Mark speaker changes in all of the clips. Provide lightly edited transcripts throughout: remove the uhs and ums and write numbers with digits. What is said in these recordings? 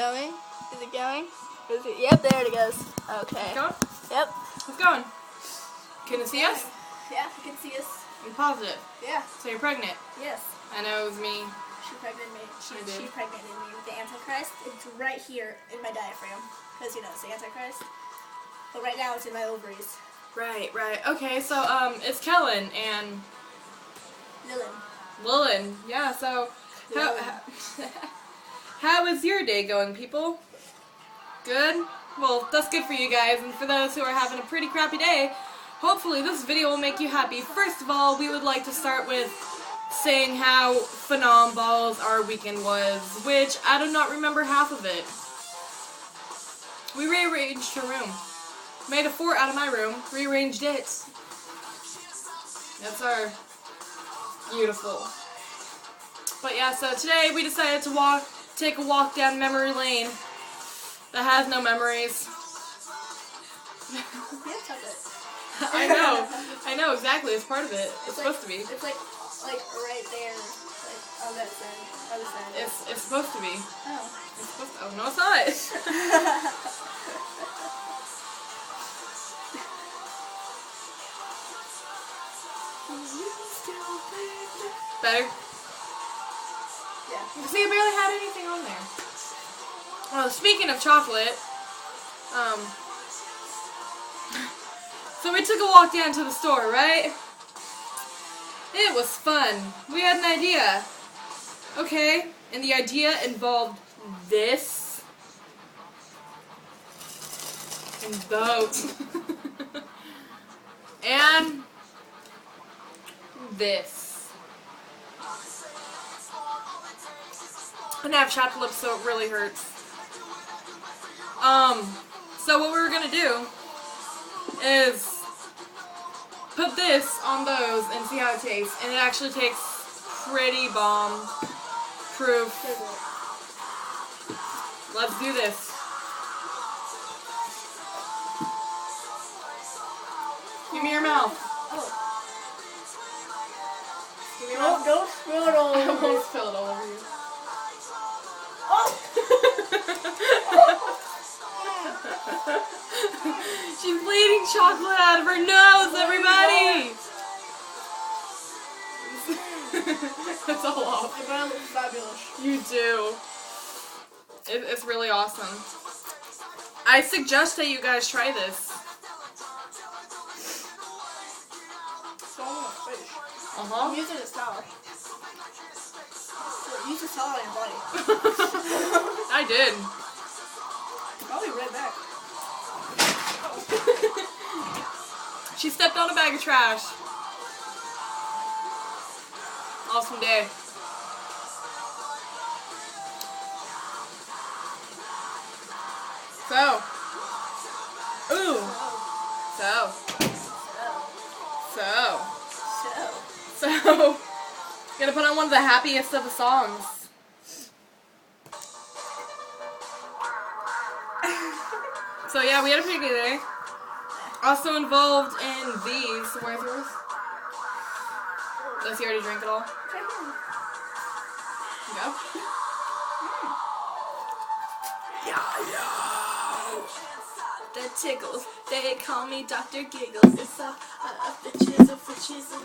Speaker 1: going? Is it going? Is it? Yep, there it goes. Okay.
Speaker 2: Going?
Speaker 1: Yep.
Speaker 2: It's going. Can you see us?
Speaker 1: Yeah, you can see us.
Speaker 2: I'm positive.
Speaker 1: Yeah.
Speaker 2: So you're pregnant.
Speaker 1: Yes.
Speaker 2: I know it was me.
Speaker 1: She impregnated me. She
Speaker 2: did.
Speaker 1: impregnated me with the Antichrist. It's right here in my diaphragm. Because, you know, it's the Antichrist. But right now it's in my ovaries.
Speaker 2: Right. Okay, so, it's Kellen and Lillian. Yeah, so, how is your day going, people? Good? Well, that's good for you guys, and for those who are having a pretty crappy day, hopefully this video will make you happy. First of all, we would like to start with saying how phenomenal our weekend was, which I do not remember half of it. We rearranged her room. Made a fort out of my room, rearranged it. That's our beautiful. But yeah, so today we decided to take a walk down memory lane that has no memories. I know exactly. It's part of it. It's supposed to be.
Speaker 1: It's like right there, like on that side, other side.
Speaker 2: It's supposed to be.
Speaker 1: Oh.
Speaker 2: It's supposed to. Oh no, it's not. Better?
Speaker 1: Yeah.
Speaker 2: See, I barely had anything on there. Oh, speaking of chocolate, so we took a walk down to the store, right? It was fun. We had an idea. Okay, and the idea involved this and those and this. And I have chapped lips, so it really hurts. So what we were gonna do is put this on those and see how it tastes. And it actually tastes pretty bomb proof. Let's do this. Give me your mouth.
Speaker 1: Oh.
Speaker 2: Give me your mouth.
Speaker 1: Don't spill it all
Speaker 2: I
Speaker 1: over.
Speaker 2: won't spill it all over you. She's bleeding chocolate out of her nose, everybody! That's all off.
Speaker 1: But it looks fabulous.
Speaker 2: You do. It's really awesome. I suggest that you guys try this.
Speaker 1: So I'm gonna fish.
Speaker 2: Uh-huh.
Speaker 1: I'm using a towel. So use a towel on your body.
Speaker 2: I did.
Speaker 1: I'll be right back.
Speaker 2: She stepped on a bag of trash. Awesome day. So. Ooh. So. Gonna put on one of the happiest of the songs. So yeah, we had a pretty good day. Also involved in these. Where's yours? Does he already drink it all? Go. Yeah. That tickles. They call me Dr. Giggles. It's a the chisel for chisel.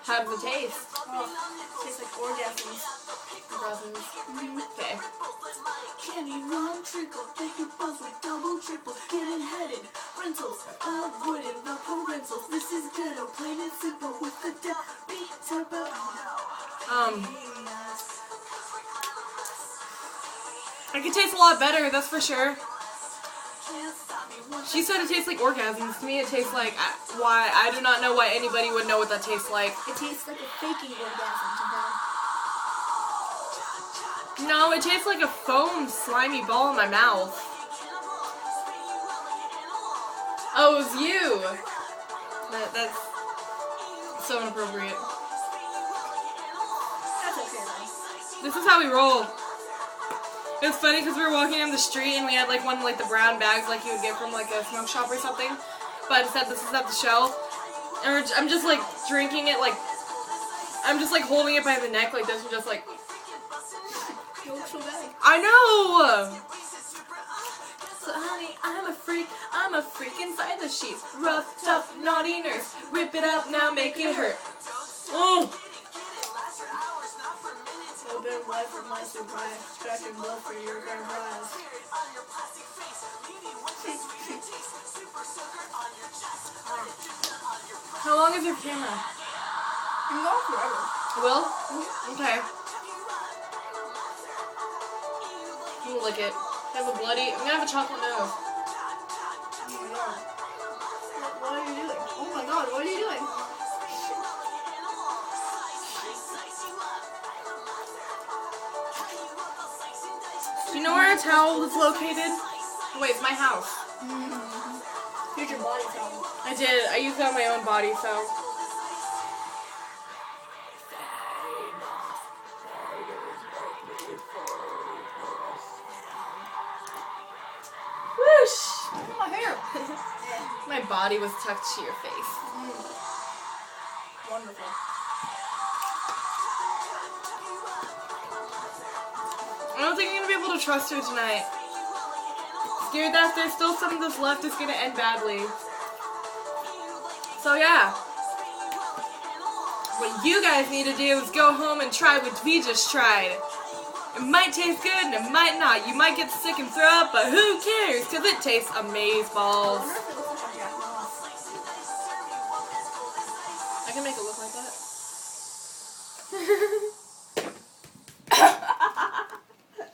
Speaker 2: How does it taste?
Speaker 1: Oh, it tastes like orgasms.
Speaker 2: Okay.
Speaker 3: Candy run trickle, take your buzz with double triple, getting headed, rentals, wooden, no parentals, this is ghetto, plain and simple, with the beat turbo.
Speaker 2: It could taste a lot better, that's for sure. She said it tastes like orgasms. To me, it tastes like why I do not know why anybody would know what that tastes like.
Speaker 1: It tastes like a faking orgasm to her.
Speaker 2: No, it tastes like a foam slimy ball in my mouth. Oh, it was you. That's so inappropriate.
Speaker 1: That's okay, though.
Speaker 2: This is how we roll. It was funny because we were walking down the street and we had like one of like the brown bags like you would get from like a smoke shop or something. But it said this is at the shelf. And I'm just like drinking it like, I'm just like holding it by the neck like this and just like I know! So honey, I'm a freak inside the sheets. Rough, tough, naughty nurse. Rip it up now, make it hurt. Oh!
Speaker 1: Open wide for my surprise. Scratch and blow for your grand prize.
Speaker 2: How long is your camera?
Speaker 1: I'm going forever.
Speaker 2: Will? Okay. I'm gonna lick it. I have a bloody. I'm gonna have a chocolate nose.
Speaker 1: Oh my god. What are you doing? Oh my god, what are you doing?
Speaker 2: Do you know where a towel is located? Wait, it's my house.
Speaker 1: Here's your body towel.
Speaker 2: I did. I used it on my own body, so. Whoosh!
Speaker 1: My hair.
Speaker 2: My body was tucked to your face.
Speaker 1: Wonderful.
Speaker 2: I don't think I'm gonna be able to trust her tonight. Scared that if there's still something that's left, it's gonna end badly. So yeah. What you guys need to do is go home and try what we just tried. It might taste good and it might not. You might get sick and throw up, but who cares? Because it tastes amazeballs. I can make it look like that.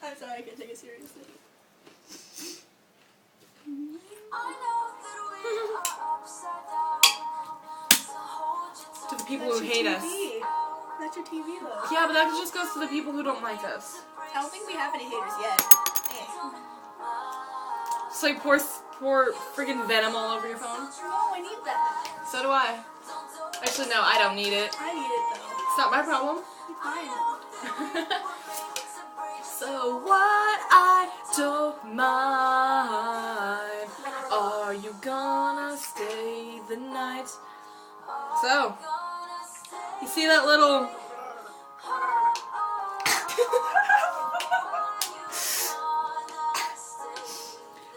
Speaker 1: I'm sorry, I can't take it seriously.
Speaker 2: To the people who hate us.
Speaker 1: That's your TV though.
Speaker 2: Yeah, but that just goes to the people who don't like us.
Speaker 1: I don't think we have any haters yet.
Speaker 2: It's like pour friggin' venom all over your phone.
Speaker 1: No, I need that.
Speaker 2: So do I. Actually, no, I don't need it.
Speaker 1: I need it though.
Speaker 2: It's not my problem.
Speaker 1: Fine.
Speaker 2: So what? I don't mind. Are you gonna stay the night? So, you see that little...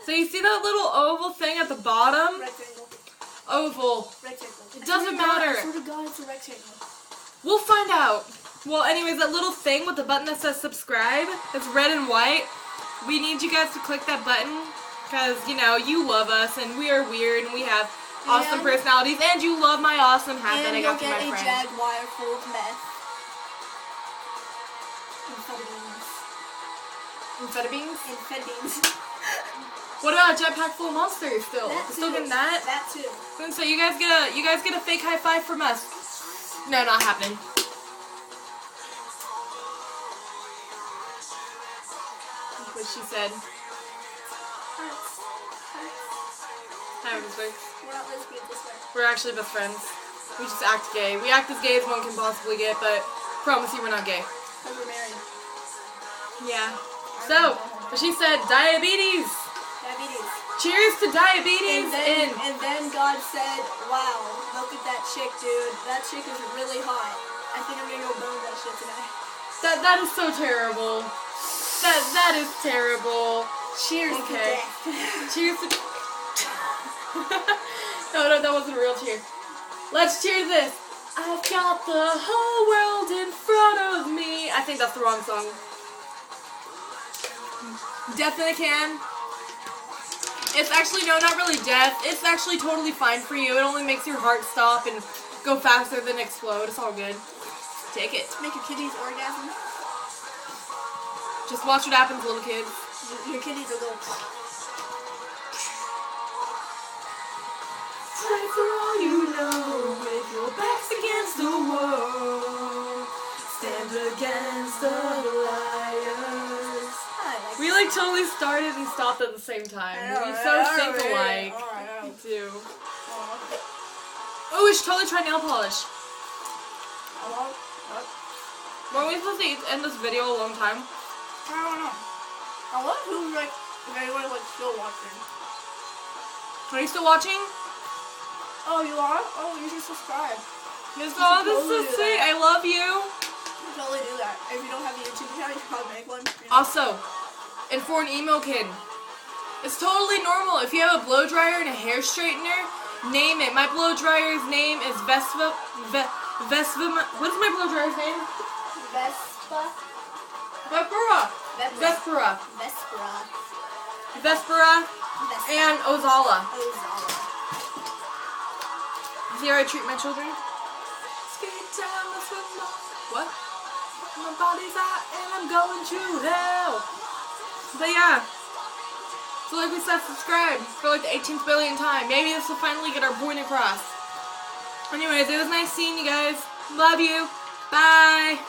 Speaker 2: So you see that little oval thing at the bottom?
Speaker 1: Rectangle.
Speaker 2: Oval.
Speaker 1: Rectangle.
Speaker 2: It doesn't matter.
Speaker 1: I swear to God, it's a rectangle.
Speaker 2: We'll find out. Well, anyways, that little thing with the button that says subscribe, it's red and white. We need you guys to click that button because, you know, you love us and we are weird and we have awesome personalities and you love my awesome hat that I got from my
Speaker 1: And you'll
Speaker 2: friend.
Speaker 1: get a Jaguar full of meth. Amphetamines.
Speaker 2: Amphetamines?
Speaker 1: Amphetamines.
Speaker 2: What about a jetpack full of monsters still?
Speaker 1: That
Speaker 2: We're still
Speaker 1: too.
Speaker 2: getting that?
Speaker 1: That too.
Speaker 2: So you guys get a fake high five from us. No, not happening. What she said. Hi, Elizabeth.
Speaker 1: We're not lesbian this way.
Speaker 2: We're actually best friends. We just act gay. We act as gay as one can possibly get, but promise you we're not gay.
Speaker 1: Because we're married.
Speaker 2: Yeah. So, she said diabetes.
Speaker 1: Diabetes.
Speaker 2: Cheers to diabetes.
Speaker 1: And then God said, wow, look at that chick, dude. That chick is really hot. I think I'm gonna go bone that shit tonight.
Speaker 2: That is so terrible. That is terrible.
Speaker 1: Cheers to
Speaker 2: Okay.
Speaker 1: death.
Speaker 2: Cheers to... No, that wasn't a real cheer. Let's cheer this. I've got the whole world in front of me. I think that's the wrong song. Death in a can. It's actually, no, not really death. It's actually totally fine for you. It only makes your heart stop and go faster than explode. It's all good. Take it.
Speaker 1: Make your kidneys orgasm.
Speaker 2: Just watch what happens, little kids.
Speaker 1: Your kidneys will go.
Speaker 2: Fight for all you know, with your backs against the wall. Stand against the liars. We like totally started and stopped at the same time. We so think alike. Me too. Oh, we should totally try nail polish. Weren't we supposed to end this video a long time?
Speaker 1: I don't know. I wonder who's like, if anyone's like still watching.
Speaker 2: Are you still watching?
Speaker 1: Oh, you are? Oh, you should subscribe.
Speaker 2: Yes, oh, this is so sweet. I love you.
Speaker 1: You should totally do that. If you don't have a YouTube channel, you should probably make one. You know?
Speaker 2: Also, and for an emo kid. It's totally normal. If you have a blow dryer and a hair straightener, name it. My blow dryer's name is Vespa. What's my blow dryer's name?
Speaker 1: Vespa.
Speaker 2: Vespera.
Speaker 1: Vespera.
Speaker 2: And Ozala.
Speaker 1: Ozala.
Speaker 2: See how I treat my children? What? My body's hot and I'm going to hell. But yeah. So like we said, subscribe for like the 18th billion time. Maybe this will finally get our point across. Anyways, it was nice seeing you guys. Love you. Bye.